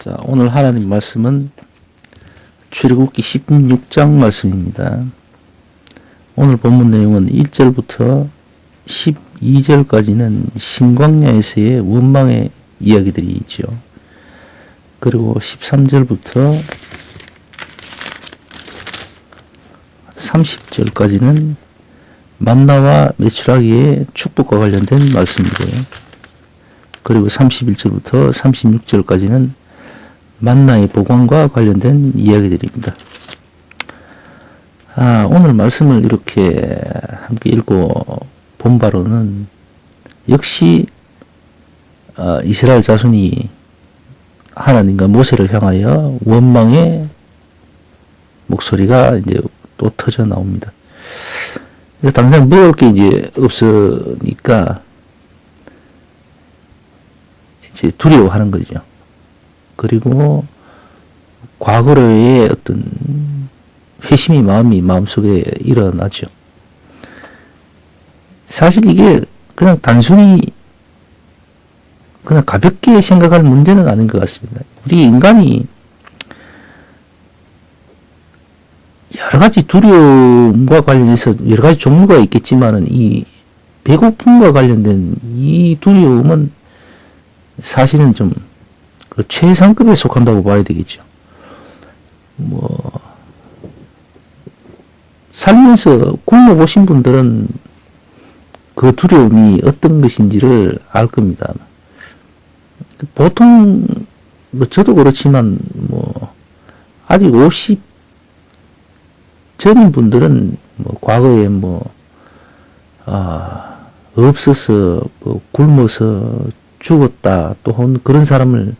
자, 오늘 하나님 말씀은 출애굽기 16장 말씀입니다. 오늘 본문 내용은 1절부터 12절까지는 신광야에서의 원망의 이야기들이 있죠. 그리고 13절부터 30절까지는 만나와 메추라기의 축복과 관련된 말씀이고요. 그리고 31절부터 36절까지는 만나의 보관과 관련된 이야기들입니다. 오늘 말씀을 이렇게 함께 읽고 본 바로는 역시 이스라엘 자손이 하나님과 모세를 향하여 원망의 목소리가 이제 또 터져 나옵니다. 당장 먹을 게 이제 없으니까 이제 두려워하는 거죠. 그리고 과거로의 어떤 회심의 마음이 마음속에 일어나죠. 사실 이게 그냥 단순히 그냥 가볍게 생각할 문제는 아닌 것 같습니다. 우리 인간이 여러 가지 두려움과 관련해서 여러 가지 종류가 있겠지만은 이 배고픔과 관련된 이 두려움은 사실은 좀 그 최상급에 속한다고 봐야 되겠죠. 살면서 굶어보신 분들은 그 두려움이 어떤 것인지를 알 겁니다. 보통, 저도 그렇지만, 아직 50 전인 분들은, 과거에 없어서, 굶어서 죽었다, 또는 그런 사람을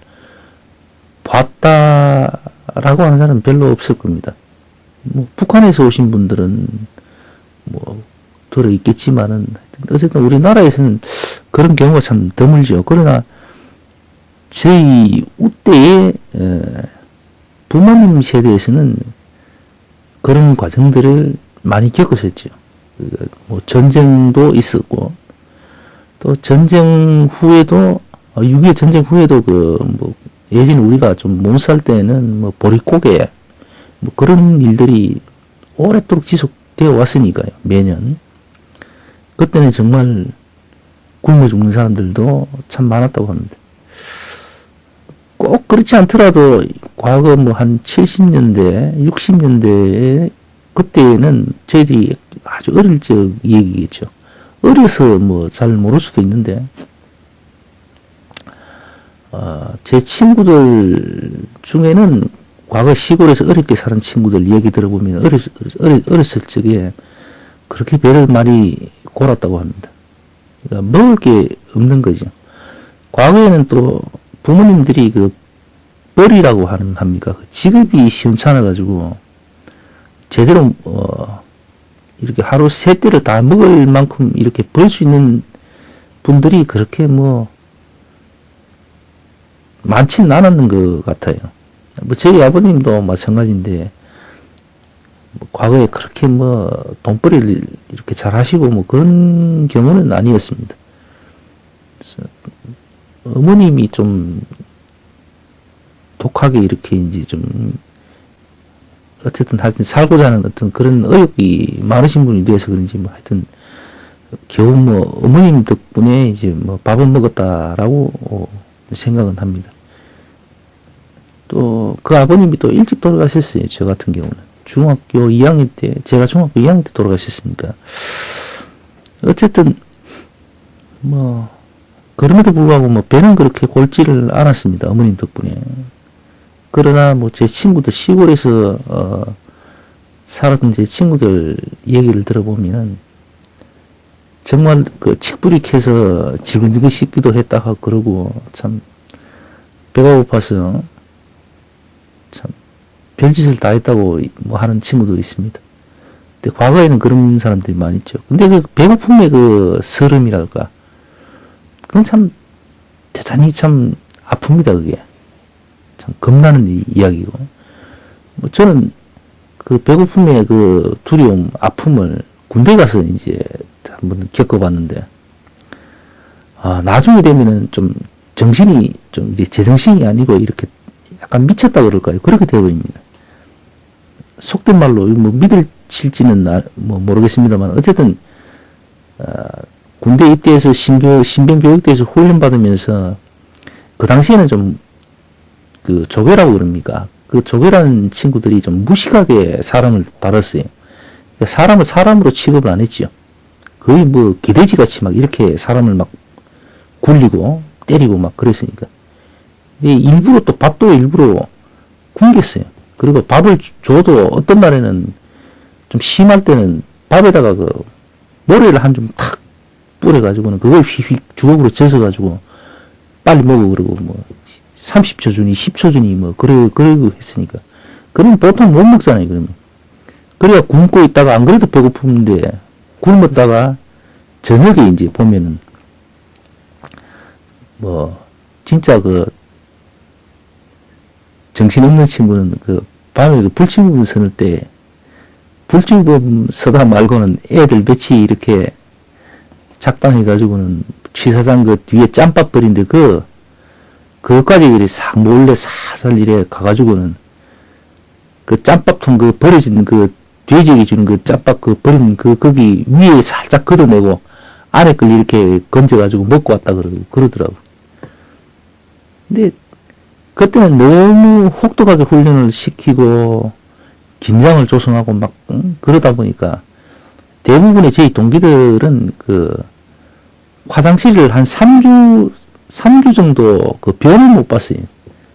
봤다라고 하는 사람은 별로 없을 겁니다. 북한에서 오신 분들은 들어있겠지만은, 어쨌든 우리나라에서는 그런 경우가 참 드물죠. 그러나, 저희 우때의 부모님 세대에서는 그런 과정들을 많이 겪으셨죠. 전쟁도 있었고, 또 전쟁 후에도, 6.25 전쟁 후에도 예전에 우리가 좀 못 살 때는 보릿고개, 그런 일들이 오랫도록 지속되어 왔으니까요, 매년. 그때는 정말 굶어 죽는 사람들도 참 많았다고 합니다. 꼭 그렇지 않더라도 과거 한 70년대, 60년대에 그때는 저희들이 아주 어릴 적 얘기겠죠. 어려서 잘 모를 수도 있는데, 제 친구들 중에는 과거 시골에서 어렵게 사는 친구들 얘기 들어보면 어렸을 적에 그렇게 배를 많이 골았다고 합니다. 그러니까 먹을 게 없는 거죠. 과거에는 또 부모님들이 벌이라고 합니까? 직업이 시원찮아가지고 제대로 이렇게 하루 3끼를 다 먹을 만큼 이렇게 벌 수 있는 분들이 그렇게 많지는 않았는 것 같아요. 저희 아버님도 마찬가지인데, 과거에 그렇게 돈벌이를 이렇게 잘 하시고 그런 경우는 아니었습니다. 그래서 어머님이 좀 독하게 이렇게 이제 좀, 어쨌든 하여튼 살고자 하는 어떤 그런 의욕이 많으신 분이 돼서 그런지 하여튼 겨우 어머님 덕분에 이제 밥은 먹었다라고 생각은 합니다. 또 그 아버님이 또 일찍 돌아가셨어요. 저 같은 경우는 중학교 2학년 때, 제가 중학교 2학년 때 돌아가셨으니까 어쨌든 그럼에도 불구하고 배는 그렇게 골지를 않았습니다. 어머님 덕분에. 그러나 제 친구들 시골에서 살았던 제 친구들 얘기를 들어보면은 정말 칡뿌리 캐서 지근지근 씹기도 했다 하고 그러고 참 배가 고파서 참 별짓을 다 했다고 하는 친구도 있습니다. 근데 과거에는 그런 사람들이 많이 있죠. 근데 배고픔의 서름이랄까, 그건 참 대단히 참 아픕니다. 그게 참 겁나는 이야기고, 저는 배고픔의 두려움, 아픔을 군대 가서 이제 한번 겪어봤는데, 나중에 되면은 좀 정신이 좀 이제 제정신이 아니고 이렇게 약간 미쳤다 그럴까요? 그렇게 되어버립니다. 속된 말로 뭐 믿을지는 뭐 모르겠습니다만 어쨌든 군대 입대해서 신병교육대에서 훈련받으면서 그 당시에는 좀 그 조교라고 그럽니까? 그 조교라는 친구들이 좀 무식하게 사람을 다뤘어요. 사람을 사람으로 취급을 안 했죠. 거의 뭐 기대지 같이 막 이렇게 사람을 막 굴리고 때리고 막 그랬으니까. 일부러 또 밥도 일부러 굶겼어요. 그리고 밥을 줘도 어떤 날에는 좀 심할 때는 밥에다가 그 모래를 한 줌 탁 뿌려가지고는 그걸 휙휙 주걱으로 젖어가지고 빨리 먹어 그러고 뭐 30초 주니 10초 주니 뭐 그러고 했으니까. 그러면 보통 못 먹잖아요. 그러면. 그래야 굶고 있다가 안 그래도 배고픈데 굶었다가 저녁에 이제 보면은 뭐 진짜 그 정신없는 친구는 그 밤에 그 불침범 서는 때 불침범 서다 말고는 애들 며칠 이렇게 작당해가지고는 취사장 그 뒤에 짬밥 버린데 그것까지 이렇게 싹 몰래 살살 이래 가가지고는 그 짬밥통 그 버려진 그 돼지에게 주는 그 짬밥 그 버린 거기 위에 살짝 걷어내고 안에 걸 이렇게 건져가지고 먹고 왔다 그러더라고. 근데 그때는 너무 혹독하게 훈련을 시키고 긴장을 조성하고 막 그러다 보니까 대부분의 저희 동기들은 그 화장실을 한 3주 정도 그 변을 못 봤어요.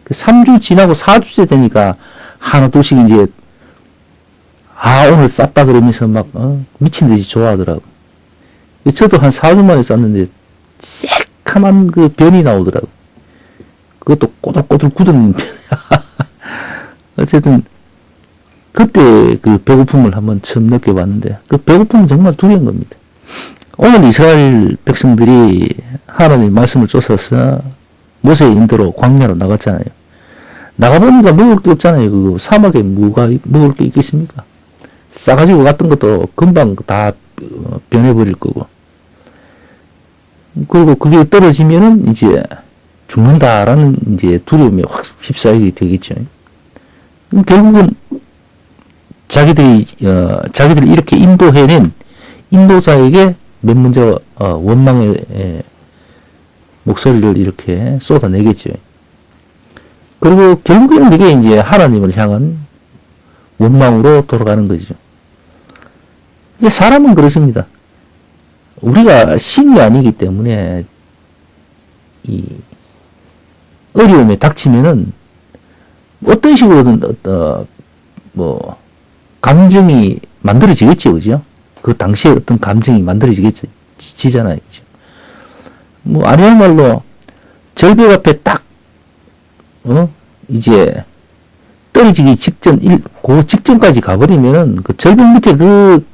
3주 지나고 4주째 되니까 하나 둘씩 이제 오늘 쌌다 그러면서 막 미친 듯이 좋아하더라고. 저도 한 4주 만에 쌌는데 새카만 그 변이 나오더라고. 그것도 꼬들꼬들 굳은 변. 어쨌든 그때 그 배고픔을 한번 처음 느껴봤는데 그 배고픔은 정말 두려운 겁니다. 오늘 이스라엘 백성들이 하나님 말씀을 쫓아서 모세의 인도로 광야로 나갔잖아요. 나가보니까 먹을 게 없잖아요. 그 사막에 뭐가 먹을 게 있겠습니까? 싸가지고 갔던 것도 금방 다 변해버릴 거고. 그리고 그게 떨어지면은 이제 죽는다라는 이제 두려움에 확 휩싸이게 되겠죠. 결국은 자기들을 이렇게 인도해낸 인도자에게 맨 먼저 원망의 목소리를 이렇게 쏟아내겠죠. 그리고 결국에는 이게 이제 하나님을 향한 원망으로 돌아가는 거죠. 사람은 그렇습니다. 우리가 신이 아니기 때문에 이 어려움에 닥치면은 어떤 식으로든 뭐 감정이 만들어지겠죠, 그죠? 그 당시에 어떤 감정이 만들어지잖아요, 그죠? 뭐 아니야말로 절벽 앞에 딱 이제 떨어지기 그 직전까지 가버리면은 그 절벽 밑에 그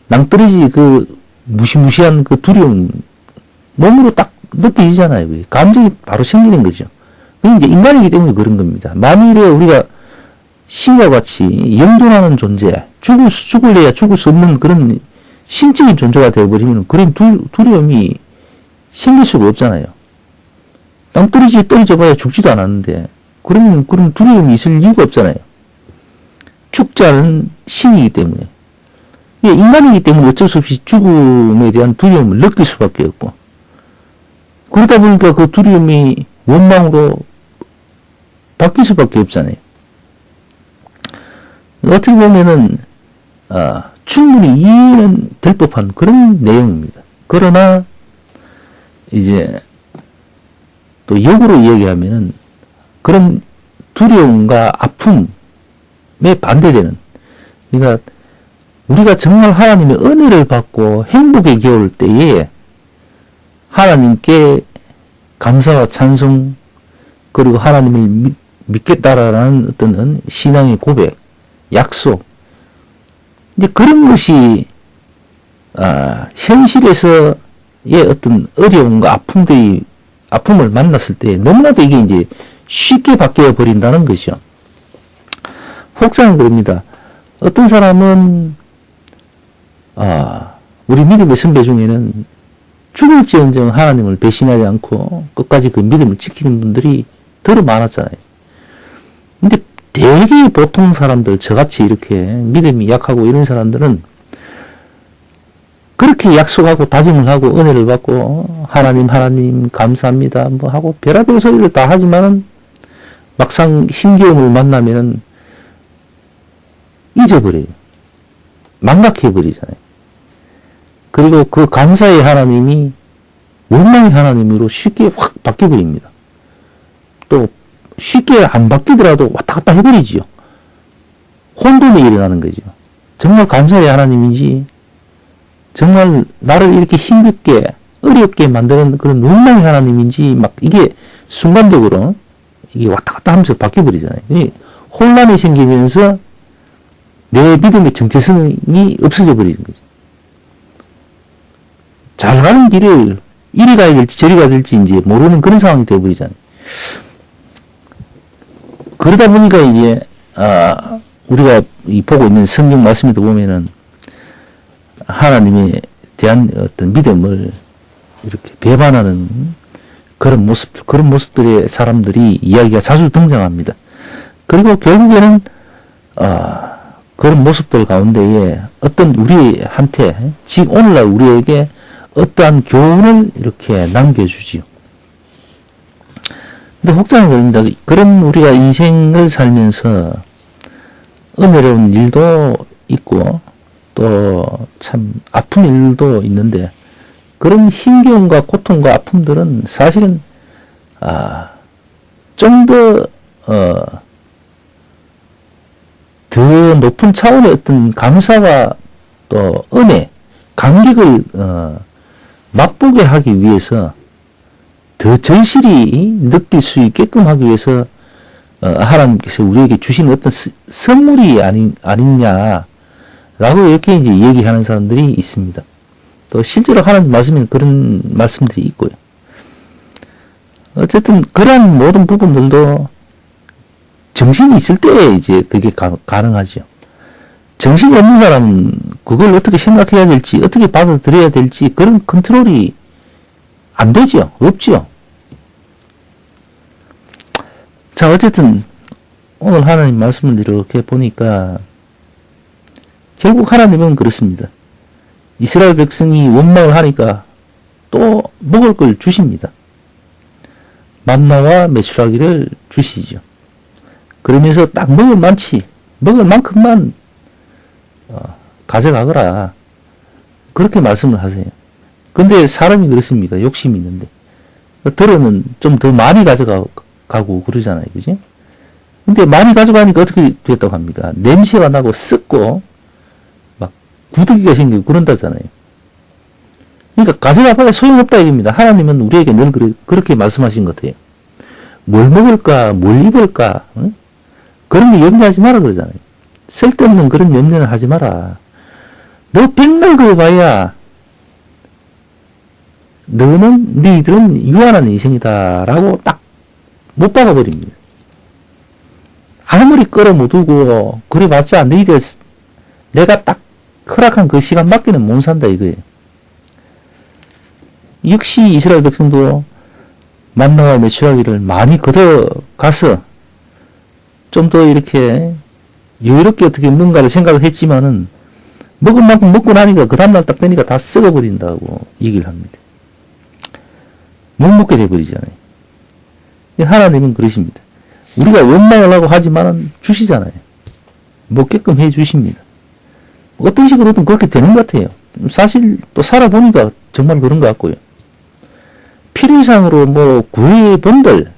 낭떠러지 그 무시무시한 그 두려움 몸으로 딱 느껴지잖아요. 감정이 바로 생기는 거죠. 그게 이제 인간이기 때문에 그런 겁니다. 만일에 우리가 신과 같이 영존하는 존재, 죽을래야 죽을 수 없는 그런 신적인 존재가 되어버리면 그런 두려움이 생길 수가 없잖아요. 낭떠러지에 떨어져 봐야 죽지도 않았는데 그러면 그런 두려움이 있을 이유가 없잖아요. 죽지 않은 신이기 때문에. 인간이기 때문에 어쩔 수 없이 죽음에 대한 두려움을 느낄 수밖에 없고 그러다 보니까 그 두려움이 원망으로 바뀔 수밖에 없잖아요. 어떻게 보면은 충분히 이해는 될 법한 그런 내용입니다. 그러나 이제 또 역으로 이야기하면은 그런 두려움과 아픔에 반대되는, 그러니까 우리가 정말 하나님의 은혜를 받고 행복에 겨울 때에 하나님께 감사와 찬송 그리고 하나님을 믿겠다라는 어떤 신앙의 고백, 약속, 이제 그런 것이 현실에서의 어떤 어려움과 아픔을 만났을 때 너무나도 이게 이제 쉽게 바뀌어 버린다는 것이죠. 혹자는 그럽니다. 어떤 사람은 우리 믿음의 선배 중에는 죽을지언정 하나님을 배신하지 않고 끝까지 그 믿음을 지키는 분들이 더 많았잖아요. 근데 대개 보통 사람들, 저같이 이렇게 믿음이 약하고 이런 사람들은 그렇게 약속하고 다짐을 하고 은혜를 받고 하나님 감사합니다 뭐 하고 별의별 소리를 다 하지만은 막상 힘겨움을 만나면은 잊어버려요. 망각해버리잖아요. 그리고 그 감사의 하나님이 원망의 하나님으로 쉽게 확 바뀌어버립니다. 또 쉽게 안 바뀌더라도 왔다 갔다 해버리지요. 혼돈이 일어나는 거죠. 정말 감사의 하나님인지 정말 나를 이렇게 힘겹게 어렵게 만드는 그런 원망의 하나님인지 막 이게 순간적으로 이게 왔다 갔다 하면서 바뀌어버리잖아요. 혼란이 생기면서 내 믿음의 정체성이 없어져 버리는 거죠. 잘 가는 길을 이리 가야 될지 저리 가야 될지 이제 모르는 그런 상황이 되어버리잖아요. 그러다 보니까 이제 우리가 보고 있는 성경 말씀에도 보면은 하나님에 대한 어떤 믿음을 이렇게 배반하는 그런 모습들의 사람들이 이야기가 자주 등장합니다. 그리고 결국에는 그런 모습들 가운데에 어떤 우리한테 지금 오늘날 우리에게 어떠한 교훈을 이렇게 남겨주지요. 근데 혹자는 그럽니다. 그런 우리가 인생을 살면서 은혜로운 일도 있고 또 참 아픈 일도 있는데 그런 힘겨움과 고통과 아픔들은 사실은 좀 더 높은 차원의 어떤 감사와 또 은혜, 감격을 맛보게 하기 위해서 더 절실히 느낄 수 있게끔 하기 위해서 하나님께서 우리에게 주신 어떤 선물이 아니냐라고 이렇게 이제 얘기하는 사람들이 있습니다. 또 실제로 하나님 말씀에는 그런 말씀들이 있고요. 어쨌든 그러한 모든 부분들도 정신이 있을 때 이제 그게 가능하죠. 정신이 없는 사람은 그걸 어떻게 생각해야 될지, 어떻게 받아들여야 될지 그런 컨트롤이 안 되죠. 없죠. 자, 어쨌든 오늘 하나님 말씀을 이렇게 보니까 결국 하나님은 그렇습니다. 이스라엘 백성이 원망을 하니까 또 먹을 걸 주십니다. 만나와 메추라기를 주시죠. 그러면서 딱 먹을 만큼만 가져가거라. 그렇게 말씀을 하세요. 근데 사람이 그렇습니다. 욕심이 있는데. 들어는 좀 더 많이 가져가고 그러잖아요. 그지? 근데 많이 가져가니까 어떻게 됐다고 합니까? 냄새가 나고 썩고 막 구더기가 생기고 그런다잖아요. 그러니까 가져가봐야 소용없다 이겁니다. 하나님은 우리에게 늘 그렇게 말씀하신 것 같아요. 뭘 먹을까, 뭘 입을까, 응? 그런 거 염려하지 마라 그러잖아요. 쓸데없는 그런 염려는 하지 마라. 너 백날 그래봐야 너희들은 유한한 인생이다 라고 딱 못 박아버립니다. 아무리 끌어모두고 그래봤자 내가 딱 허락한 그 시간밖에는 못 산다 이거예요. 역시 이스라엘 백성도 만나와 메추라기를 많이 걷어가서 좀 더 이렇게 여유롭게 어떻게 뭔가를 생각을 했지만은 먹은 만큼 먹고 나니까 그 다음날 딱 되니까 다 썩어버린다고 얘기를 합니다. 못 먹게 돼버리잖아요. 하나님은 그러십니다. 우리가 원망을 하고 하지만은 주시잖아요. 먹게끔 해 주십니다. 어떤 식으로든 그렇게 되는 것 같아요. 사실 또 살아보니까 정말 그런 것 같고요. 필요 이상으로 뭐 구해본들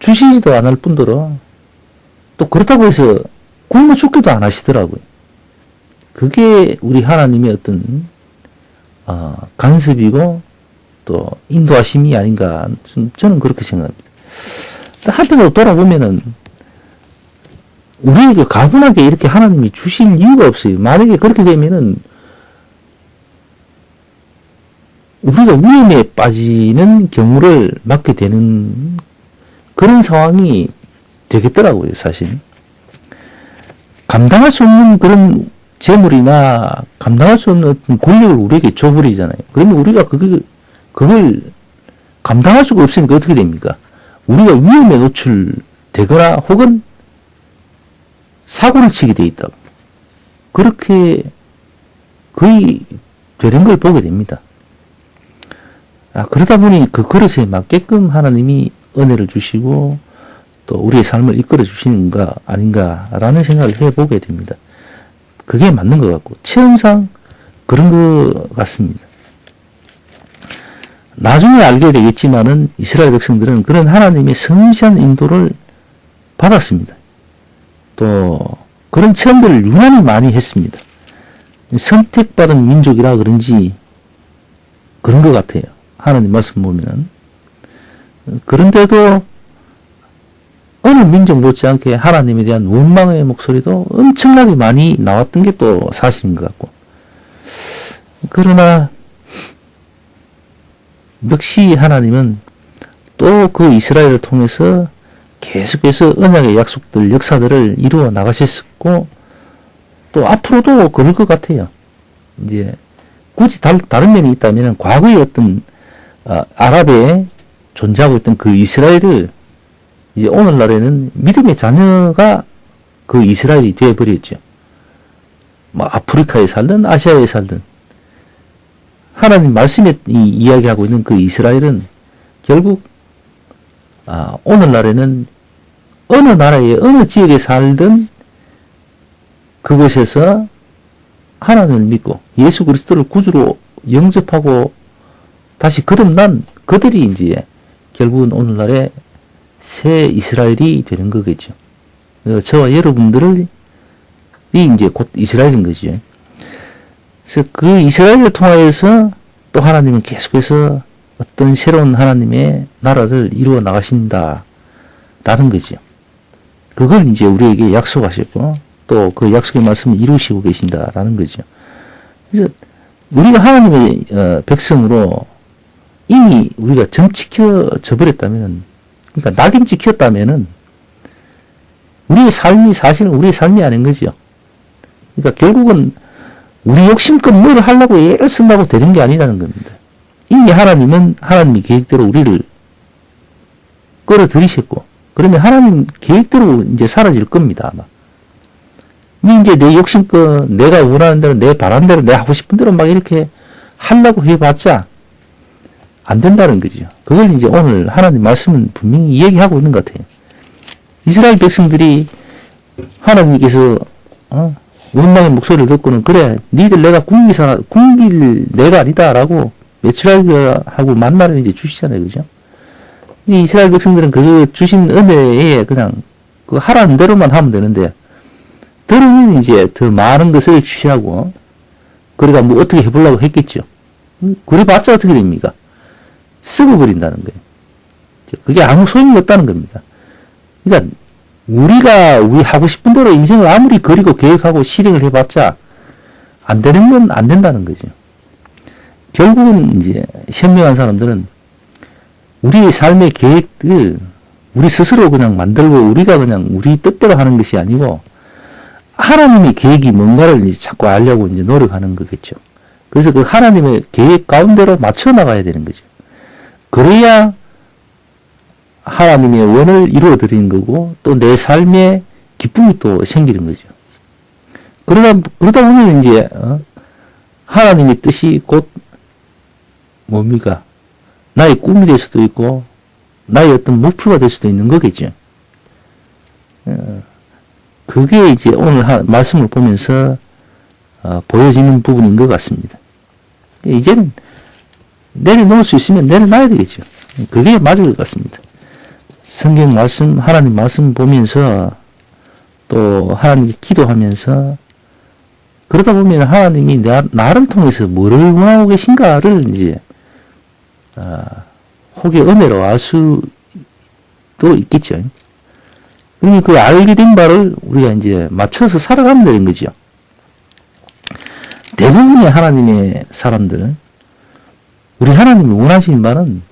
주시지도 않을 뿐더러 또 그렇다고 해서 굶어 죽기도 안 하시더라고요. 그게 우리 하나님의 어떤 간섭이고 또 인도하심이 아닌가 저는 그렇게 생각합니다. 한편으로 돌아보면은 우리에게 가분하게 이렇게 하나님이 주실 이유가 없어요. 만약에 그렇게 되면은 우리가 위험에 빠지는 경우를 맞게 되는 그런 상황이 되겠더라고요, 사실. 감당할 수 없는 그런 재물이나 감당할 수 없는 어떤 권력을 우리에게 줘버리잖아요. 그러면 우리가 그걸 감당할 수가 없으니까 어떻게 됩니까? 우리가 위험에 노출되거나 혹은 사고를 치게 돼 있다고. 그렇게 거의 되는 걸 보게 됩니다. 그러다 보니 그 그릇에 맞게끔 하나님이 은혜를 주시고 또 우리의 삶을 이끌어 주시는 거 아닌가라는 생각을 해보게 됩니다. 그게 맞는 것 같고 체험상 그런 것 같습니다. 나중에 알게 되겠지만은 이스라엘 백성들은 그런 하나님의 섬세한 인도를 받았습니다. 또 그런 체험들을 유난히 많이 했습니다. 선택받은 민족이라 그런지 그런 것 같아요. 하나님 말씀 보면은. 그런데도 어느 민족 못지않게 하나님에 대한 원망의 목소리도 엄청나게 많이 나왔던 게 또 사실인 것 같고. 그러나 역시 하나님은 또 그 이스라엘을 통해서 계속해서 언약의 약속들, 역사들을 이루어 나가셨고 또 앞으로도 그럴 것 같아요. 이제 굳이 다른 면이 있다면 과거의 어떤 아랍에 존재하고 있던 그 이스라엘을 이제 오늘날에는 믿음의 자녀가 그 이스라엘이 되어버렸죠. 뭐 아프리카에 살든 아시아에 살든 하나님 말씀에 이야기하고 있는 그 이스라엘은 결국 오늘날에는 어느 나라에 어느 지역에 살든 그곳에서 하나님을 믿고 예수 그리스도를 구주로 영접하고 다시 거듭난 그들이 이제 결국은 오늘날의 새 이스라엘이 되는 거겠죠. 저와 여러분들이 이제 곧 이스라엘인 거죠. 그래서 그 이스라엘을 통하여서 또 하나님은 계속해서 어떤 새로운 하나님의 나라를 이루어 나가신다라는 거죠. 그걸 이제 우리에게 약속하셨고 또 그 약속의 말씀을 이루시고 계신다라는 거죠. 그래서 우리가 하나님의 백성으로 이미 우리가 점찍혀져 버렸다면, 그러니까 낙인 찍혔다면은 우리의 삶이 사실은 우리의 삶이 아닌 거죠. 그러니까 결국은 우리 욕심껏 뭘 하려고 애를 쓴다고 되는 게 아니라는 겁니다. 이미 하나님은 하나님의 계획대로 우리를 끌어들이셨고, 그러면 하나님 계획대로 이제 사라질 겁니다, 아마. 이제 내 욕심껏 내가 원하는 대로, 내 바라는 대로, 내가 하고 싶은 대로 막 이렇게 하려고 해봤자 안 된다는 거죠. 그걸 이제 오늘 하나님 말씀은 분명히 이야기하고 있는 것 같아요. 이스라엘 백성들이 하나님께서 원망의 목소리를 듣고는 그래, 니들 내가 굶길 내가 아니다라고 외출하고 만나를 이제 주시잖아요, 그죠? 이 이스라엘 백성들은 그 주신 은혜에 그냥 그 하라는 대로만 하면 되는데, 들으면 이제 더 많은 것을 취하고, 그러니까 뭐 어떻게 해보려고 했겠죠. 그래봤자 어떻게 됩니까? 썩어버린다는 거예요. 그게 아무 소용이 없다는 겁니다. 그러니까 우리 하고 싶은 대로 인생을 아무리 그리고 계획하고 실행을 해봤자 안 되는 건 안 된다는 거죠. 결국은 이제 현명한 사람들은 우리의 삶의 계획을 우리 스스로 그냥 만들고 우리가 그냥 우리 뜻대로 하는 것이 아니고 하나님의 계획이 뭔가를 이제 자꾸 알려고 이제 노력하는 거겠죠. 그래서 그 하나님의 계획 가운데로 맞춰 나가야 되는 거죠. 그래야 하나님의 원을 이루어 드리는 거고 또 내 삶에 기쁨이 또 생기는 거죠. 그러다 보면 이제 하나님의 뜻이 곧 뭡니까? 나의 꿈이 될 수도 있고 나의 어떤 목표가 될 수도 있는 거겠죠. 그게 이제 오늘 말씀을 보면서 보여지는 부분인 것 같습니다. 이제는 내려놓을 수 있으면 내려놔야 되겠죠. 그게 맞을 것 같습니다. 성경 말씀, 하나님 말씀 보면서 또 하나님께 기도하면서 그러다 보면 하나님이 나를 통해서 뭐를 원하고 계신가를 이제 혹의 은혜로 알 수도 있겠죠. 그러면 그 알게 된 바를 우리가 이제 맞춰서 살아가면 되는 거죠. 대부분의 하나님의 사람들은 우리 하나님이 원하시는 바는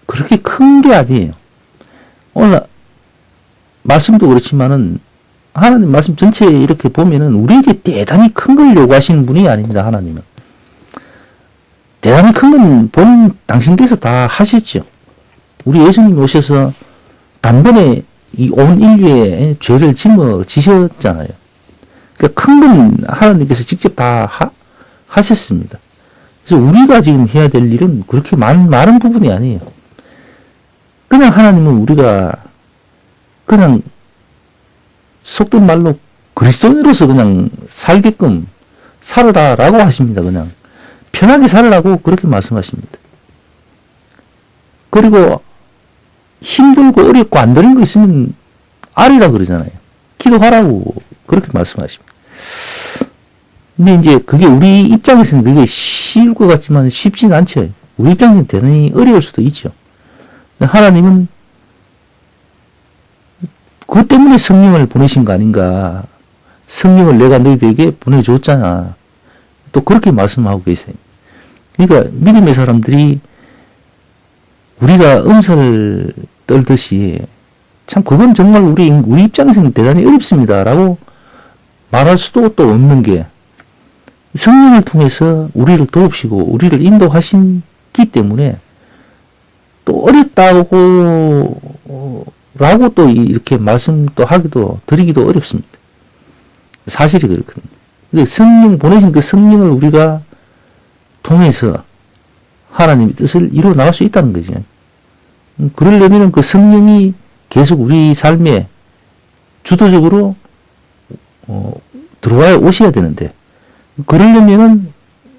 그렇게 큰 게 아니에요. 오늘 말씀도 그렇지만은 하나님 말씀 전체에 이렇게 보면은 우리에게 대단히 큰 걸 요구하시는 분이 아닙니다. 하나님은 대단히 큰 건 본 당신께서 다 하셨죠. 우리 예수님 오셔서 단번에 이 온 인류의 죄를 짊어지셨잖아요. 그러니까 큰 건 하나님께서 직접 다 하셨습니다. 그래서 우리가 지금 해야 될 일은 그렇게 많은 부분이 아니에요. 그냥 하나님은 우리가 그냥 속된 말로 그리스도인으로서 그냥 살게끔 살아라라고 하십니다. 그냥 편하게 살라고 그렇게 말씀하십니다. 그리고 힘들고 어렵고 안 되는 거 있으면 아리라 그러잖아요. 기도하라고 그렇게 말씀하십니다. 근데 이제 그게 우리 입장에서는 그게 쉬울 것 같지만 쉽지는 않죠. 우리 입장에서는 대단히 어려울 수도 있죠. 하나님은 그것 때문에 성령을 보내신 거 아닌가. 성령을 내가 너희들에게 보내줬잖아. 또 그렇게 말씀하고 계세요. 그러니까 믿음의 사람들이 우리가 음성을 떨듯이 참 그건 정말 우리 입장에서는 대단히 어렵습니다. 라고 말할 수도 또 없는 게 성령을 통해서 우리를 도우시고 우리를 인도하시기 때문에 또 어렵다고 라고 또 이렇게 말씀도 하기도 드리기도 어렵습니다. 사실이 그렇거든요. 근데 성령 보내신 그 성령을 우리가 통해서 하나님의 뜻을 이루어 나갈 수 있다는 거죠. 그러려면 그 성령이 계속 우리 삶에 주도적으로 들어와 오셔야 되는데 그러려면은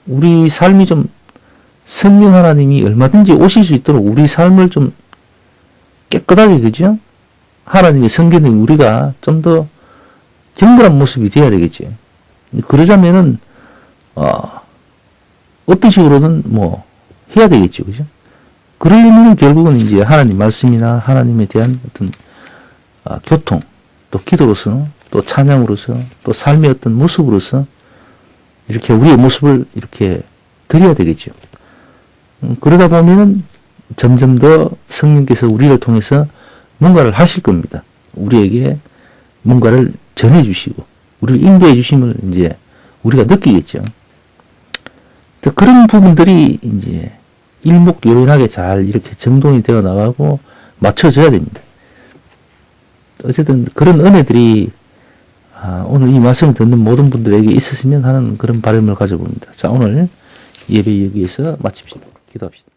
우리 삶이 좀 성령 하나님이 얼마든지 오실 수 있도록 우리 삶을 좀 깨끗하게 그죠? 하나님의 성경에 우리가 좀 더 경건한 모습이 되어야 되겠죠. 그러자면은 어떤 식으로든 뭐 해야 되겠죠, 그죠? 그러려면 결국은 이제 하나님 말씀이나 하나님에 대한 어떤 교통, 또 기도로서, 또 찬양으로서, 또 삶의 어떤 모습으로서 이렇게 우리의 모습을 이렇게 드려야 되겠죠. 그러다 보면은 점점 더 성령께서 우리를 통해서 뭔가를 하실 겁니다. 우리에게 뭔가를 전해 주시고 우리를 인도해 주심을 이제 우리가 느끼겠죠. 그런 부분들이 이제 일목요연하게 잘 이렇게 정돈이 되어 나가고 맞춰져야 됩니다. 어쨌든 그런 은혜들이 오늘 이 말씀을 듣는 모든 분들에게 있었으면 하는 그런 바람을 가져봅니다. 자, 오늘 예배 여기에서 마칩시다. 기도합시다.